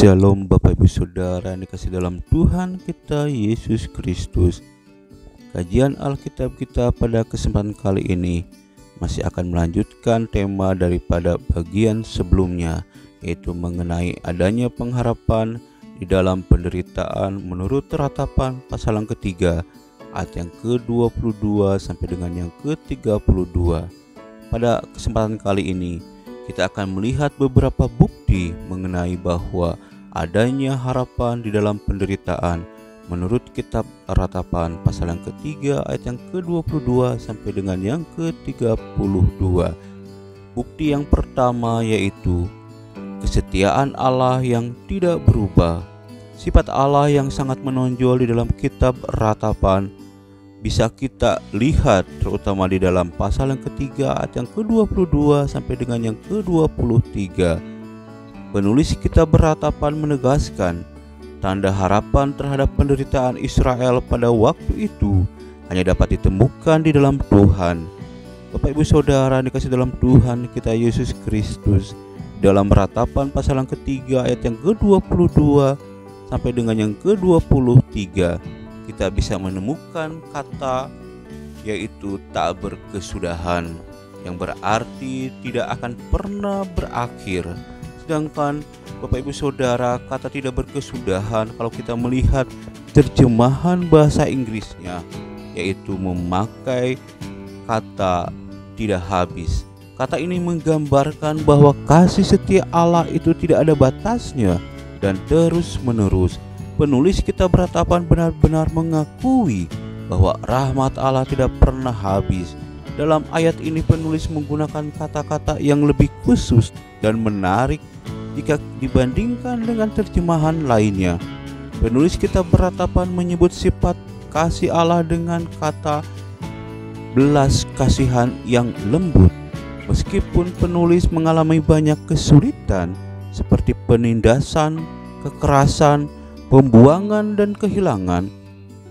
Shalom Bapak Ibu Saudara yang dikasih dalam Tuhan kita Yesus Kristus. Kajian Alkitab kita pada kesempatan kali ini masih akan melanjutkan tema daripada bagian sebelumnya, yaitu mengenai adanya pengharapan di dalam penderitaan menurut ratapan pasal yang ketiga ayat yang ke-22 sampai dengan yang ke-32. Pada kesempatan kali ini kita akan melihat beberapa bukti mengenai bahwa adanya harapan di dalam penderitaan menurut kitab Ratapan pasal yang ketiga ayat yang ke-22 sampai dengan yang ke-32. Bukti yang pertama yaitu kesetiaan Allah yang tidak berubah. Sifat Allah yang sangat menonjol di dalam kitab Ratapan bisa kita lihat terutama di dalam pasal yang ketiga ayat yang ke-22 sampai dengan yang ke-23. Penulis kitab Ratapan menegaskan tanda harapan terhadap penderitaan Israel pada waktu itu hanya dapat ditemukan di dalam Tuhan. Bapak Ibu Saudara dikasih dalam Tuhan kita Yesus Kristus, dalam Ratapan pasal yang ketiga ayat yang ke-22 sampai dengan yang ke-23 kita bisa menemukan kata yaitu tak berkesudahan, yang berarti tidak akan pernah berakhir. Sedangkan Bapak Ibu Saudara, kata tidak berkesudahan kalau kita melihat terjemahan bahasa Inggrisnya yaitu memakai kata tidak habis. Kata ini menggambarkan bahwa kasih setia Allah itu tidak ada batasnya dan terus menerus. Penulis kitab Ratapan benar-benar mengakui bahwa rahmat Allah tidak pernah habis. Dalam ayat ini penulis menggunakan kata-kata yang lebih khusus dan menarik jika dibandingkan dengan terjemahan lainnya. Penulis kitab Ratapan menyebut sifat kasih Allah dengan kata belas kasihan yang lembut. Meskipun penulis mengalami banyak kesulitan seperti penindasan, kekerasan, pembuangan dan kehilangan,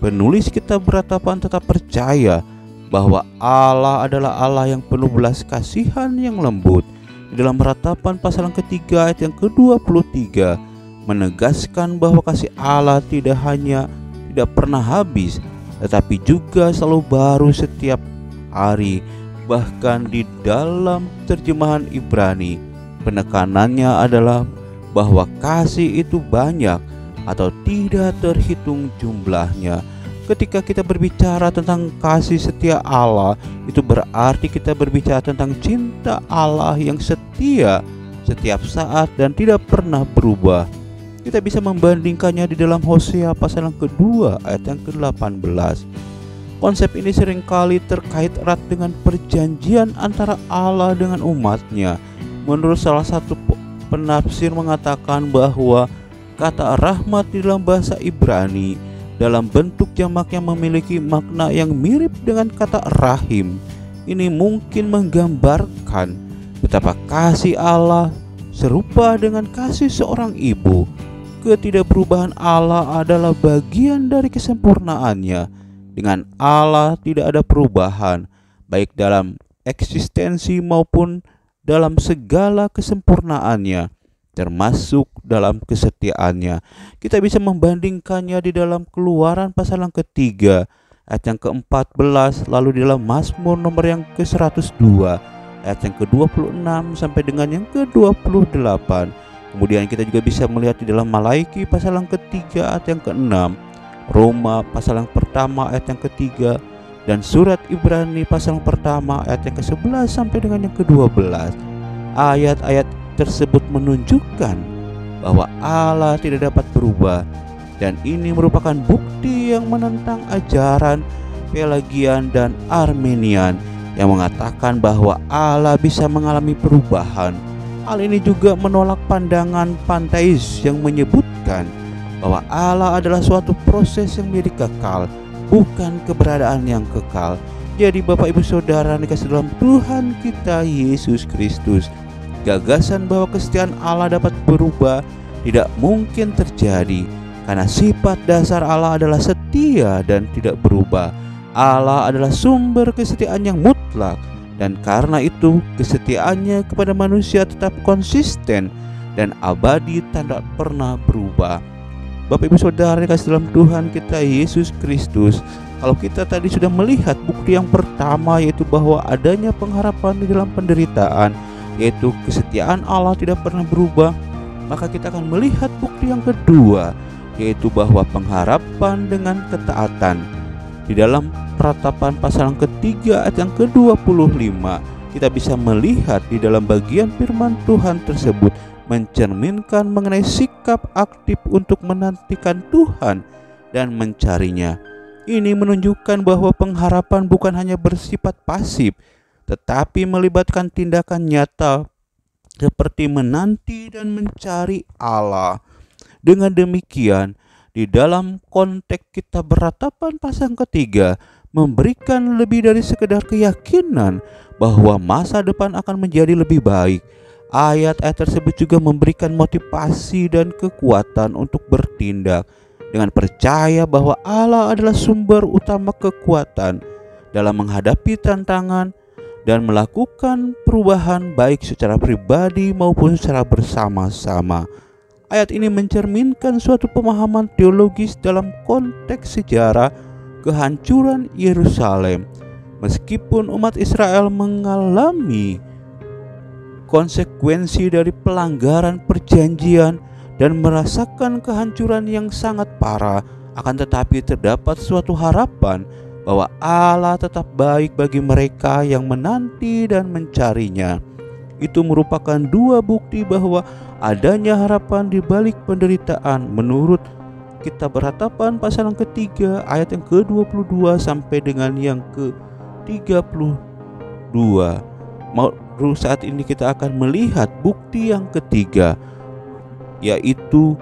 penulis kitab Ratapan tetap percaya bahwa Allah adalah Allah yang penuh belas kasihan yang lembut. Di dalam Ratapan pasal yang ketiga ayat yang ke-23 menegaskan bahwa kasih Allah tidak hanya tidak pernah habis, tetapi juga selalu baru setiap hari. Bahkan di dalam terjemahan Ibrani penekanannya adalah bahwa kasih itu banyak atau tidak terhitung jumlahnya. Ketika kita berbicara tentang kasih setia Allah, itu berarti kita berbicara tentang cinta Allah yang setia setiap saat dan tidak pernah berubah. Kita bisa membandingkannya di dalam Hosea pasal yang kedua ayat yang ke-18. Konsep ini seringkali terkait erat dengan perjanjian antara Allah dengan umatnya. Menurut salah satu penafsir mengatakan bahwa kata rahmat di dalam bahasa Ibrani dalam bentuk jamaknya memiliki makna yang mirip dengan kata rahim. Ini mungkin menggambarkan betapa kasih Allah serupa dengan kasih seorang ibu. Ketidakberubahan Allah adalah bagian dari kesempurnaannya. Dengan Allah tidak ada perubahan, baik dalam eksistensi maupun dalam segala kesempurnaannya, termasuk dalam kesetiaannya. Kita bisa membandingkannya di dalam Keluaran pasal yang ketiga ayat yang ke-14, lalu di dalam Mazmur nomor yang ke-102 ayat yang ke-26 sampai dengan yang ke-28. Kemudian kita juga bisa melihat di dalam Malaiki pasal yang ketiga ayat yang ke-6, Roma pasal yang pertama ayat yang ketiga, dan surat Ibrani pasal yang pertama ayat yang ke-11 sampai dengan yang ke-12. Ayat-ayat tersebut menunjukkan bahwa Allah tidak dapat berubah, dan ini merupakan bukti yang menentang ajaran Pelagian dan Arminian yang mengatakan bahwa Allah bisa mengalami perubahan. Hal ini juga menolak pandangan panteis yang menyebutkan bahwa Allah adalah suatu proses yang menjadi kekal, bukan keberadaan yang kekal. Jadi Bapak Ibu Saudara dikasih dalam Tuhan kita Yesus Kristus, gagasan bahwa kesetiaan Allah dapat berubah tidak mungkin terjadi, karena sifat dasar Allah adalah setia dan tidak berubah. Allah adalah sumber kesetiaan yang mutlak, dan karena itu kesetiaannya kepada manusia tetap konsisten dan abadi tak pernah berubah. Bapak Ibu Saudara yang kasih dalam Tuhan kita Yesus Kristus, kalau kita tadi sudah melihat bukti yang pertama, yaitu bahwa adanya pengharapan di dalam penderitaan, yaitu kesetiaan Allah tidak pernah berubah, maka kita akan melihat bukti yang kedua, yaitu bahwa pengharapan dengan ketaatan. Di dalam Peratapan pasal yang ketiga ayat yang ke-25, kita bisa melihat di dalam bagian firman Tuhan tersebut mencerminkan mengenai sikap aktif untuk menantikan Tuhan dan mencarinya. Ini menunjukkan bahwa pengharapan bukan hanya bersifat pasif, tetapi melibatkan tindakan nyata seperti menanti dan mencari Allah. Dengan demikian, di dalam konteks kita beratapan pasal ketiga memberikan lebih dari sekedar keyakinan bahwa masa depan akan menjadi lebih baik. Ayat-ayat tersebut juga memberikan motivasi dan kekuatan untuk bertindak dengan percaya bahwa Allah adalah sumber utama kekuatan dalam menghadapi tantangan dan melakukan perubahan baik secara pribadi maupun secara bersama-sama. Ayat ini mencerminkan suatu pemahaman teologis dalam konteks sejarah kehancuran Yerusalem. Meskipun umat Israel mengalami konsekuensi dari pelanggaran perjanjian dan merasakan kehancuran yang sangat parah, akan tetapi terdapat suatu harapan bahwa Allah tetap baik bagi mereka yang menanti dan mencarinya. Itu merupakan dua bukti bahwa adanya harapan di balik penderitaan menurut Kitab Beratapan pasal yang ketiga ayat yang ke-22 sampai dengan yang ke-32. Saat ini kita akan melihat bukti yang ketiga, yaitu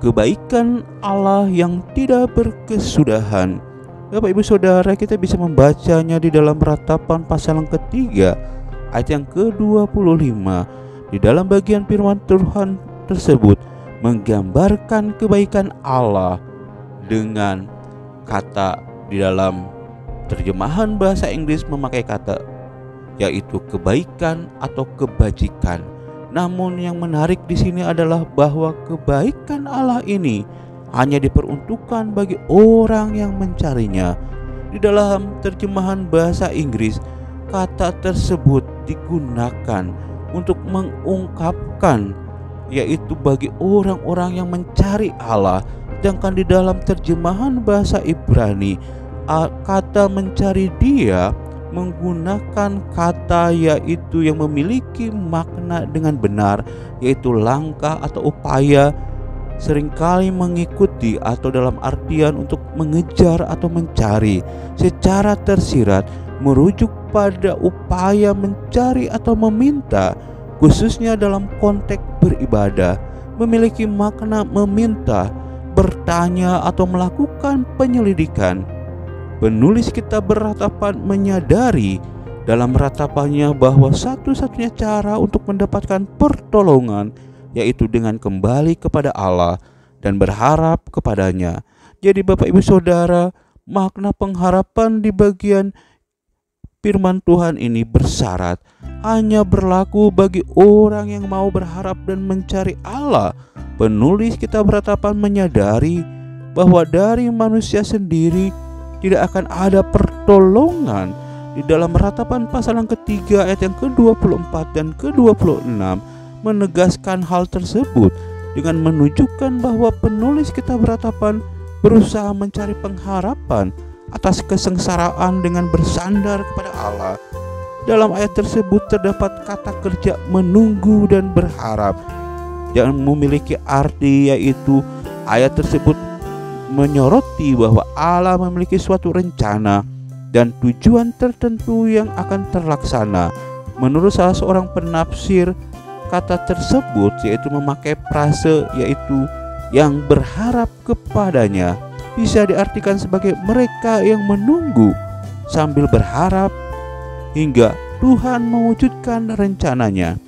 kebaikan Allah yang tidak berkesudahan. Bapak Ibu Saudara, kita bisa membacanya di dalam Ratapan pasal yang ketiga ayat yang ke-25. Di dalam bagian firman Tuhan tersebut menggambarkan kebaikan Allah dengan kata di dalam terjemahan bahasa Inggris memakai kata yaitu kebaikan atau kebajikan. Namun yang menarik di sini adalah bahwa kebaikan Allah ini hanya diperuntukkan bagi orang yang mencarinya. Di dalam terjemahan bahasa Inggris, kata tersebut digunakan untuk mengungkapkan yaitu bagi orang-orang yang mencari Allah. Sedangkan di dalam terjemahan bahasa Ibrani, kata mencari Dia menggunakan kata yaitu yang memiliki makna dengan benar, yaitu langkah atau upaya, seringkali mengikuti atau dalam artian untuk mengejar atau mencari. Secara tersirat merujuk pada upaya mencari atau meminta, khususnya dalam konteks beribadah, memiliki makna meminta, bertanya atau melakukan penyelidikan. Penulis Kitab Beratapan menyadari dalam ratapannya bahwa satu-satunya cara untuk mendapatkan pertolongan yaitu dengan kembali kepada Allah dan berharap kepadanya. Jadi Bapak Ibu Saudara, makna pengharapan di bagian firman Tuhan ini bersyarat hanya berlaku bagi orang yang mau berharap dan mencari Allah. Penulis Kitab Beratapan menyadari bahwa dari manusia sendiri tidak akan ada pertolongan. Di dalam Ratapan pasal yang ketiga ayat yang ke-24 dan ke-26 menegaskan hal tersebut dengan menunjukkan bahwa penulis Kitab Beratapan berusaha mencari pengharapan atas kesengsaraan dengan bersandar kepada Allah. Dalam ayat tersebut terdapat kata kerja menunggu dan berharap yang memiliki arti, yaitu ayat tersebut menyoroti bahwa Allah memiliki suatu rencana dan tujuan tertentu yang akan terlaksana. Menurut salah seorang penafsir, kata tersebut yaitu memakai frase yaitu yang berharap kepadanya bisa diartikan sebagai mereka yang menunggu sambil berharap hingga Tuhan mewujudkan rencananya.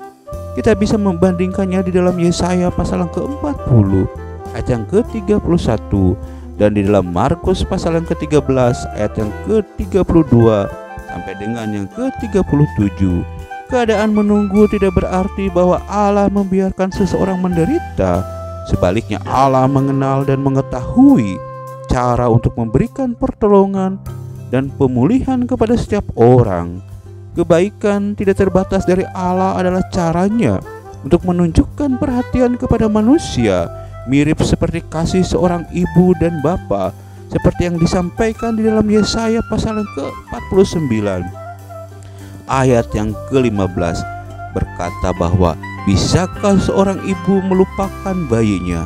Kita bisa membandingkannya di dalam Yesaya pasal yang ke-40 ayat yang ke-31 dan di dalam Markus pasal yang ke-13 ayat yang ke-32 sampai dengan yang ke-37. Keadaan menunggu tidak berarti bahwa Allah membiarkan seseorang menderita. Sebaliknya, Allah mengenal dan mengetahui cara untuk memberikan pertolongan dan pemulihan kepada setiap orang. Kebaikan tidak terbatas dari Allah adalah caranya untuk menunjukkan perhatian kepada manusia, mirip seperti kasih seorang ibu dan bapa, seperti yang disampaikan di dalam Yesaya pasal yang ke-49 ayat yang ke-15 berkata bahwa bisakah seorang ibu melupakan bayinya?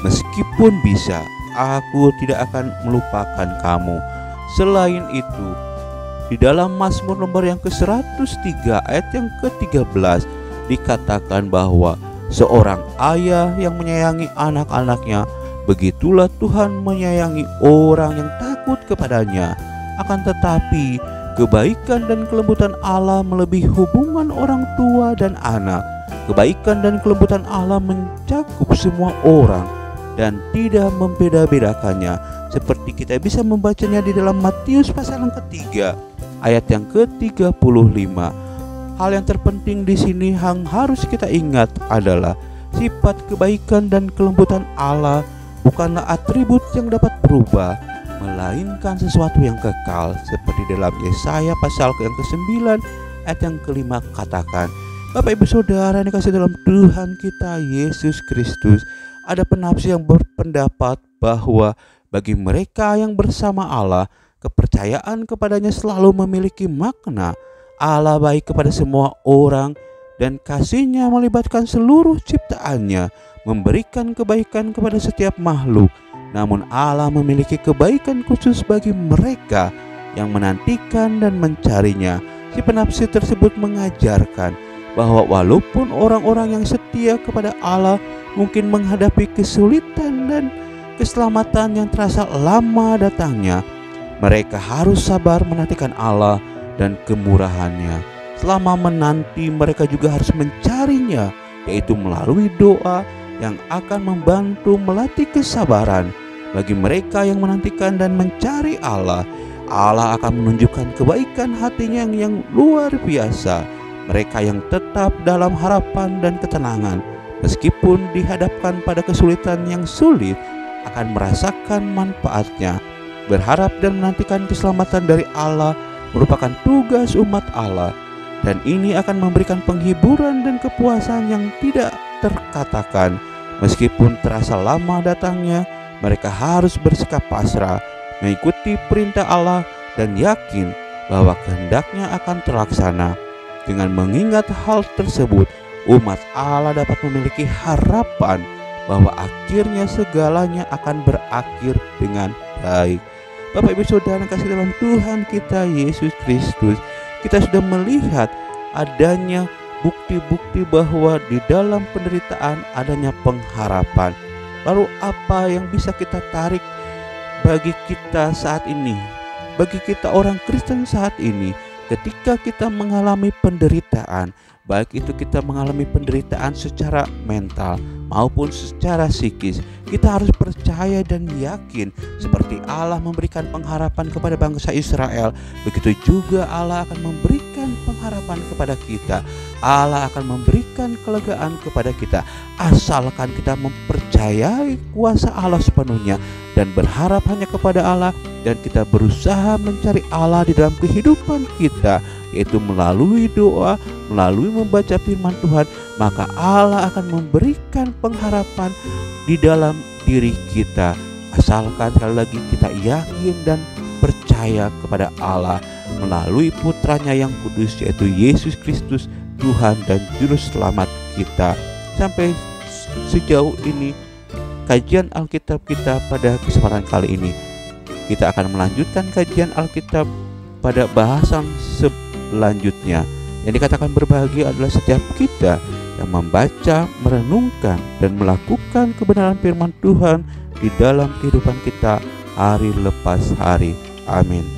Meskipun bisa, aku tidak akan melupakan kamu. Selain itu, di dalam Mazmur nomor yang ke-103 ayat yang ke-13 dikatakan bahwa seorang ayah yang menyayangi anak-anaknya, begitulah Tuhan menyayangi orang yang takut kepadanya. Akan tetapi kebaikan dan kelembutan Allah melebihi hubungan orang tua dan anak. Kebaikan dan kelembutan Allah mencakup semua orang dan tidak membeda-bedakannya, seperti kita bisa membacanya di dalam Matius pasal yang ketiga ayat yang ke-35. Hal yang terpenting di sini yang harus kita ingat adalah sifat kebaikan dan kelembutan Allah bukanlah atribut yang dapat berubah, melainkan sesuatu yang kekal, seperti dalam Yesaya pasal yang ke-9 ayat yang ke-5 katakan. Bapak Ibu Saudara yang dikasihi dalam Tuhan kita Yesus Kristus, ada penafsir yang berpendapat bahwa bagi mereka yang bersama Allah, kepercayaan kepadanya selalu memiliki makna. Allah baik kepada semua orang dan kasih-Nya melibatkan seluruh ciptaannya, memberikan kebaikan kepada setiap makhluk. Namun Allah memiliki kebaikan khusus bagi mereka yang menantikan dan mencarinya. Si penafsir tersebut mengajarkan bahwa walaupun orang-orang yang setia kepada Allah mungkin menghadapi kesulitan dan keselamatan yang terasa lama datangnya, mereka harus sabar menantikan Allah dan kemurahannya. Selama menanti, mereka juga harus mencarinya, yaitu melalui doa yang akan membantu melatih kesabaran. Bagi mereka yang menantikan dan mencari Allah, Allah akan menunjukkan kebaikan hatinya yang luar biasa. Mereka yang tetap dalam harapan dan ketenangan, meskipun dihadapkan pada kesulitan yang sulit, akan merasakan manfaatnya. Berharap dan menantikan keselamatan dari Allah merupakan tugas umat Allah, dan ini akan memberikan penghiburan dan kepuasan yang tidak terkatakan. Meskipun terasa lama datangnya, mereka harus bersikap pasrah, mengikuti perintah Allah dan yakin bahwa kehendaknya akan terlaksana. Dengan mengingat hal tersebut, umat Allah dapat memiliki harapan bahwa akhirnya segalanya akan berakhir dengan baik. Bapak Ibu Saudara yang kasih dalam Tuhan kita Yesus Kristus, kita sudah melihat adanya bukti-bukti bahwa di dalam penderitaan adanya pengharapan. Lalu apa yang bisa kita tarik bagi kita saat ini? Bagi kita orang Kristen saat ini, ketika kita mengalami penderitaan, baik itu kita mengalami penderitaan secara mental maupun secara psikis, kita harus percaya dan yakin seperti Allah memberikan pengharapan kepada bangsa Israel, begitu juga Allah akan memberikan pengharapan kepada kita. Allah akan memberikan kelegaan kepada kita, asalkan kita mempercayai kuasa Allah sepenuhnya dan berharap hanya kepada Allah, dan kita berusaha mencari Allah di dalam kehidupan kita, yaitu melalui doa, melalui membaca firman Tuhan. Maka Allah akan memberikan pengharapan di dalam diri kita, asalkan sekali lagi kita yakin dan percaya kepada Allah melalui putranya yang kudus, yaitu Yesus Kristus, Tuhan dan Juru Selamat kita. Sampai sejauh ini kajian Alkitab kita pada kesempatan kali ini. Kita akan melanjutkan kajian Alkitab pada bahasan selanjutnya. Yang dikatakan berbahagia adalah setiap kita yang membaca, merenungkan, dan melakukan kebenaran firman Tuhan di dalam kehidupan kita hari lepas hari. Amin.